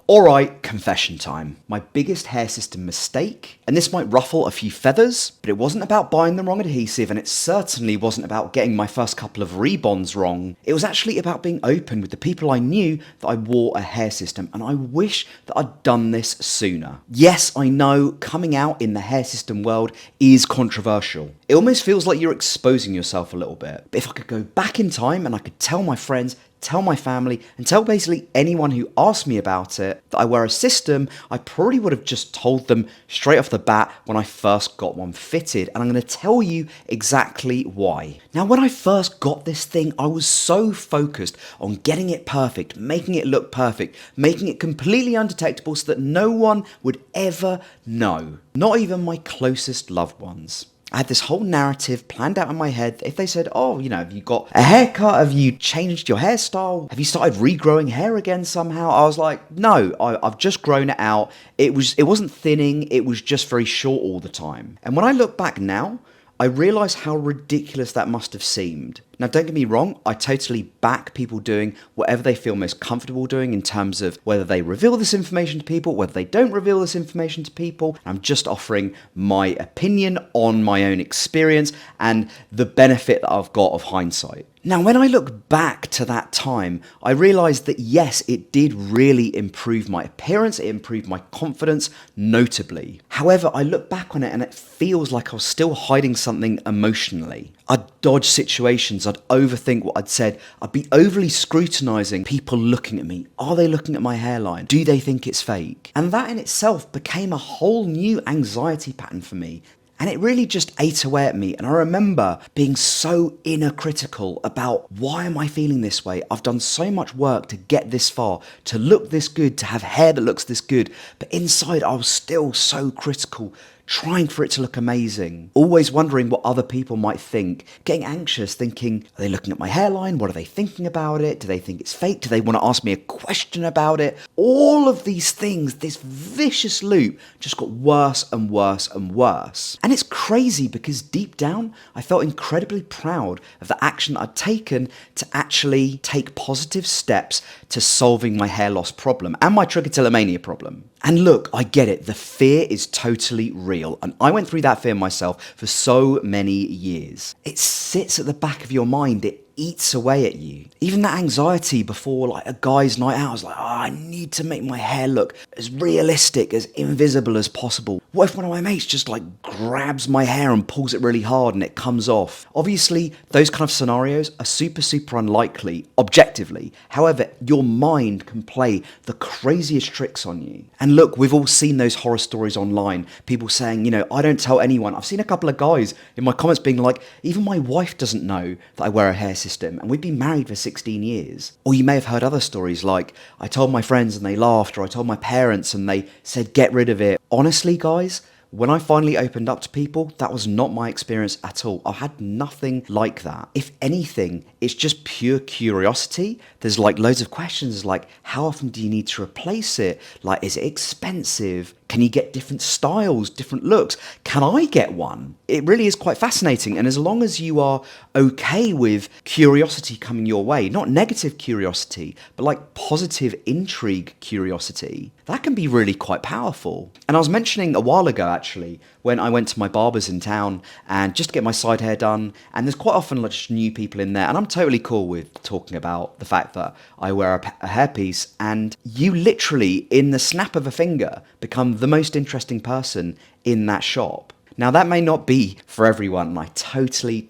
Alright, confession time. My biggest hair system mistake, and this might ruffle a few feathers, but it wasn't about buying the wrong adhesive, and it certainly wasn't about getting my first couple of rebonds wrong. It was actually about being open with the people I knew that I wore a hair system, and I wish that I'd done this sooner. Yes, I know coming out in the hair system world is controversial. It almost feels like you're exposing yourself a little bit. But if I could go back in time and I could tell my friends, tell my family, and tell basically anyone who asked me about it that I wear a system, I probably would have just told them straight off the bat when I first got one fitted, and I'm going to tell you exactly why. Now, when I first got this thing, I was so focused on getting it perfect, making it look perfect, making it completely undetectable so that no one would ever know, not even my closest loved ones. I had this whole narrative planned out in my head that if they said, oh, you know, have you got a haircut? Have you changed your hairstyle? Have you started regrowing hair again somehow? I was like, no, I've just grown it out. It wasn't thinning. It was just very short all the time. And when I look back now, I realise how ridiculous that must have seemed. Now, don't get me wrong, I totally back people doing whatever they feel most comfortable doing in terms of whether they reveal this information to people, whether they don't reveal this information to people. I'm just offering my opinion on my own experience and the benefit that I've got of hindsight. Now, when I look back to that time, I realised that yes, it did really improve my appearance, it improved my confidence notably. However, I look back on it and it feels like I was still hiding something emotionally. I'd dodge situations, I'd overthink what I'd said, I'd be overly scrutinising people looking at me. Are they looking at my hairline? Do they think it's fake? And that in itself became a whole new anxiety pattern for me. And it really just ate away at me. And I remember being so inner critical about why am I feeling this way? I've done so much work to get this far, to look this good, to have hair that looks this good. But inside I was still so critical, trying for it to look amazing, always wondering what other people might think, getting anxious, thinking, are they looking at my hairline? What are they thinking about it? Do they think it's fake? Do they want to ask me a question about it? All of these things, this vicious loop just got worse and worse and worse. And it's crazy because deep down, I felt incredibly proud of the action I'd taken to actually take positive steps to solving my hair loss problem and my trichotillomania problem. And look, I get it, the fear is totally real, and I went through that fear myself for so many years. It sits at the back of your mind, it eats away at you. Even that anxiety before like a guy's night out, I was like, oh, I need to make my hair look as realistic, as invisible as possible. What if one of my mates just like grabs my hair and pulls it really hard and it comes off? Obviously, those kind of scenarios are super unlikely, objectively. However, your mind can play the craziest tricks on you. And look, we've all seen those horror stories online. People saying, you know, I don't tell anyone. I've seen a couple of guys in my comments being like, even my wife doesn't know that I wear a hair system, and we've been married for 16 years. Or you may have heard other stories like, I told my friends and they laughed, or I told my parents and they said, get rid of it. Honestly, guys, when I finally opened up to people, that was not my experience at all. I had nothing like that. If anything, it's just pure curiosity. There's like loads of questions like, how often do you need to replace it? Like, is it expensive? Can you get different styles, different looks? Can I get one? It really is quite fascinating. And as long as you are okay with curiosity coming your way, not negative curiosity, but like positive intrigue curiosity, that can be really quite powerful. And I was mentioning a while ago, actually, when I went to my barber's in town and just to get my side hair done, and there's quite often like just new people in there, and I'm totally cool with talking about the fact that I wear a hairpiece, and you literally, in the snap of a finger, become the most interesting person in that shop. Now, that may not be for everyone, and I totally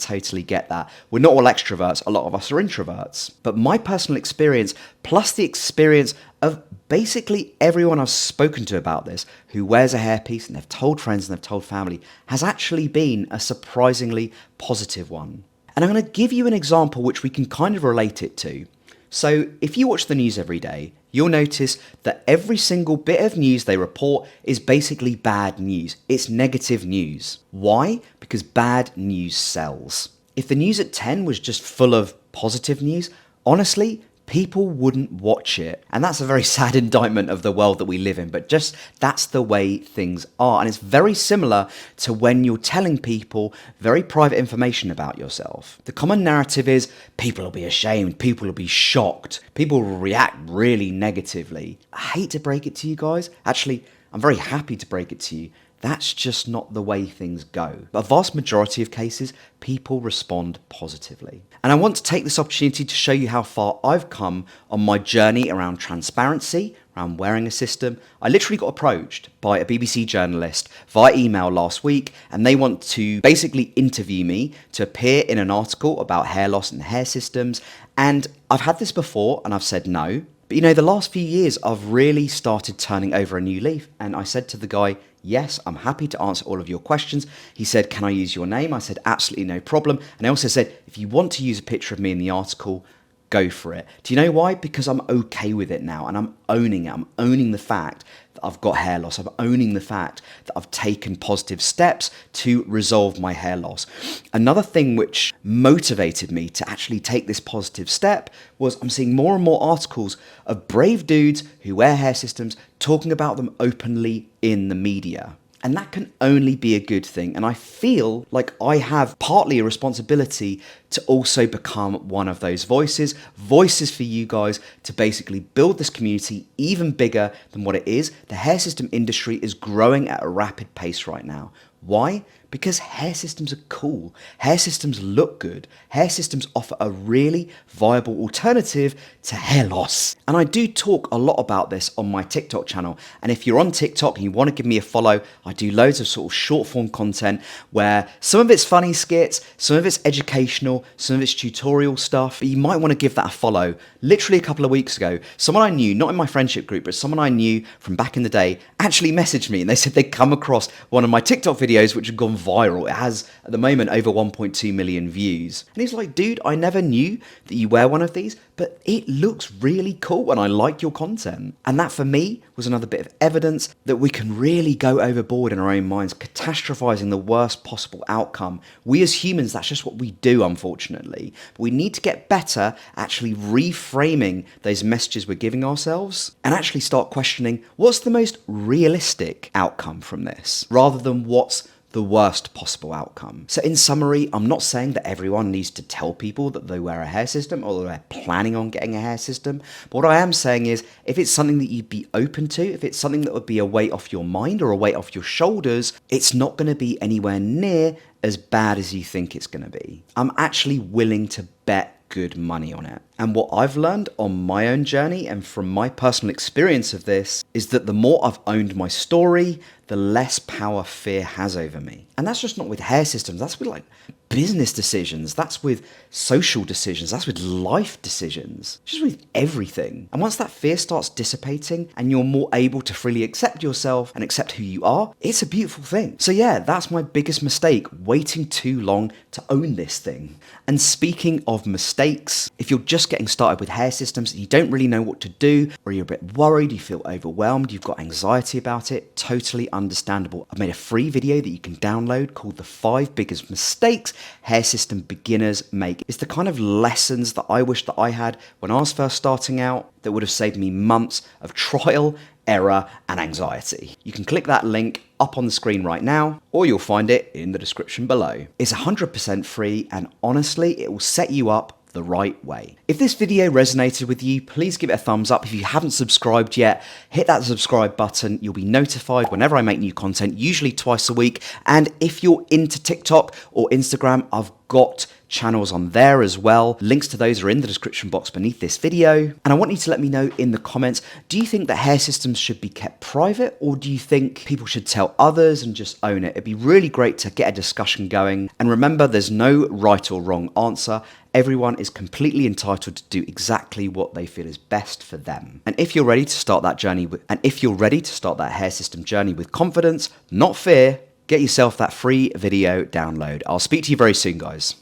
get that. We're not all extroverts, a lot of us are introverts. But my personal experience, plus the experience of basically everyone I've spoken to about this, who wears a hairpiece and they've told friends and they've told family, has actually been a surprisingly positive one. And I'm going to give you an example which we can kind of relate it to. So if you watch the news every day, you'll notice that every single bit of news they report is basically bad news. It's negative news. Why? Because bad news sells. If the news at 10 was just full of positive news, honestly, people wouldn't watch it. And that's a very sad indictment of the world that we live in, but just that's the way things are. And it's very similar to when you're telling people very private information about yourself. The common narrative is people will be ashamed, people will be shocked, people will react really negatively. I hate to break it to you guys. Actually, I'm very happy to break it to you. That's just not the way things go. But a vast majority of cases, people respond positively. And I want to take this opportunity to show you how far I've come on my journey around transparency, around wearing a system. I literally got approached by a BBC journalist via email last week, and they want to basically interview me to appear in an article about hair loss and hair systems. And I've had this before and I've said no. But you know, the last few years I've really started turning over a new leaf, and I said to the guy, yes, I'm happy to answer all of your questions. He said, can I use your name? I said, absolutely no problem. And I also said, if you want to use a picture of me in the article, go for it. Do you know why? Because I'm okay with it now, and I'm owning it. I'm owning the fact that I've got hair loss. I'm owning the fact that I've taken positive steps to resolve my hair loss. Another thing which motivated me to actually take this positive step was I'm seeing more and more articles of brave dudes who wear hair systems talking about them openly in the media. And that can only be a good thing. And I feel like I have partly a responsibility to also become one of those voices for you guys to basically build this community even bigger than what it is. The hair system industry is growing at a rapid pace right now. Why? Because hair systems are cool. Hair systems look good. Hair systems offer a really viable alternative to hair loss. And I do talk a lot about this on my TikTok channel. And if you're on TikTok and you want to give me a follow, I do loads of sort of short form content where some of it's funny skits, some of it's educational, some of it's tutorial stuff. But you might want to give that a follow. Literally a couple of weeks ago, someone I knew, not in my friendship group, but someone I knew from back in the day, actually messaged me and they said they'd come across one of my TikTok videos which had gone viral. It has, at the moment, over 1.2 million views. And he's like, dude, I never knew that you wear one of these, but it looks really cool and I like your content. And that for me was another bit of evidence that we can really go overboard in our own minds, catastrophizing the worst possible outcome. We as humans, that's just what we do, unfortunately. But we need to get better at actually reframing those messages we're giving ourselves and actually start questioning what's the most realistic outcome from this, rather than what's the worst possible outcome. So in summary, I'm not saying that everyone needs to tell people that they wear a hair system or they're planning on getting a hair system. But what I am saying is, if it's something that you'd be open to, if it's something that would be a weight off your mind or a weight off your shoulders, it's not going to be anywhere near as bad as you think it's going to be. I'm actually willing to bet good money on it. And what I've learned on my own journey and from my personal experience of this is that the more I've owned my story, the less power fear has over me. And that's just not with hair systems, that's with like business decisions, that's with social decisions, that's with life decisions, just with everything. And once that fear starts dissipating and you're more able to freely accept yourself and accept who you are, it's a beautiful thing. So yeah, that's my biggest mistake, waiting too long to own this thing. And speaking of mistakes, if you're just getting started with hair systems and you don't really know what to do, or you're a bit worried, you feel overwhelmed, you've got anxiety about it, totally understandable. I've made a free video that you can download called The 5 Biggest Mistakes Hair System Beginners Make. It's the kind of lessons that I wish that I had when I was first starting out that would have saved me months of trial, error, and anxiety. You can click that link up on the screen right now, or you'll find it in the description below. It's 100% free, and honestly, it will set you up the right way. If this video resonated with you, please give it a thumbs up. If you haven't subscribed yet, hit that subscribe button. You'll be notified whenever I make new content, usually twice a week. And if you're into TikTok or Instagram, I've got channels on there as well. Links to those are in the description box beneath this video. And I want you to let me know in the comments, do you think that hair systems should be kept private, or do you think people should tell others and just own it? It'd be really great to get a discussion going. And remember, there's no right or wrong answer. Everyone is completely entitled to do exactly what they feel is best for them. And if you're ready to start that hair system journey with confidence, not fear, get yourself that free video download. I'll speak to you very soon, guys.